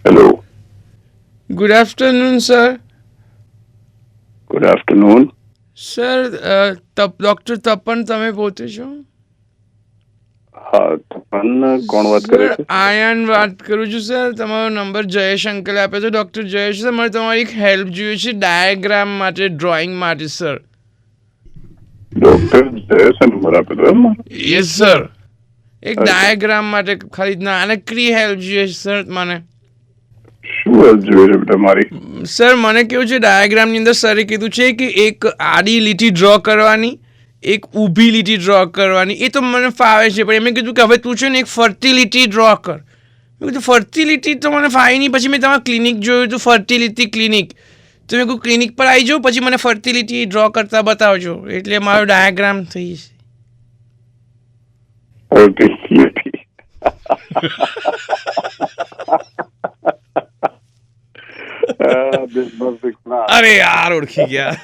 Hello, good afternoon sir. Good afternoon. Sir doctor Tapan તમે પોતે છો? હા, તપન કોણ વાત કરે સર છે? આયન વાત કરું છું સર. તમારો નંબર જયેશ અંકલે આપ્યો છે. ડૉક્ટર જયેશ સર, મારે તમારી એક હેલ્પ જોઈએ છે ડાયાગ્રામ માટે, ડ્રોઈંગ માટે સર. ડોક્ટર જયેશ નંબર આપ્યો એમ? Yes sir. એક અચ્છા. ડાયાગ્રામ માટે ખાલી નાનકડી હેલ્પ જોઈએ છે સર મને. શું હેલ્પ જોઈએ છે બેટા મારી? સર મને કેવું છે, ડાયાગ્રામની અંદર સરે કીધું છે કે એક આડી લીટી ડ્રો કરવાની, એક ઊભી લીટી ડ્રો કરવાની. એ તો મને ફાવે છે, પણ એમણે કીધું કે હવે તું છે ને એક ફરતી લીટી ડ્રો કર. મેં કીધું ફરતી લીટી તો મને ફાવી નહીં. પછી મેં તમારું ક્લિનિક જોયું હતું, ફર્ટિલિટી ક્લિનિક. તો મેં કહ્યું ક્લિનિક પર આવી જાઉં, પછી મને ફરતી લીટી ડ્રો કરતા બતાવજો, એટલે મારો ડાયાગ્રામ થઈ જશે. ઓકે. અરે યાર, ઓળખી ગયા.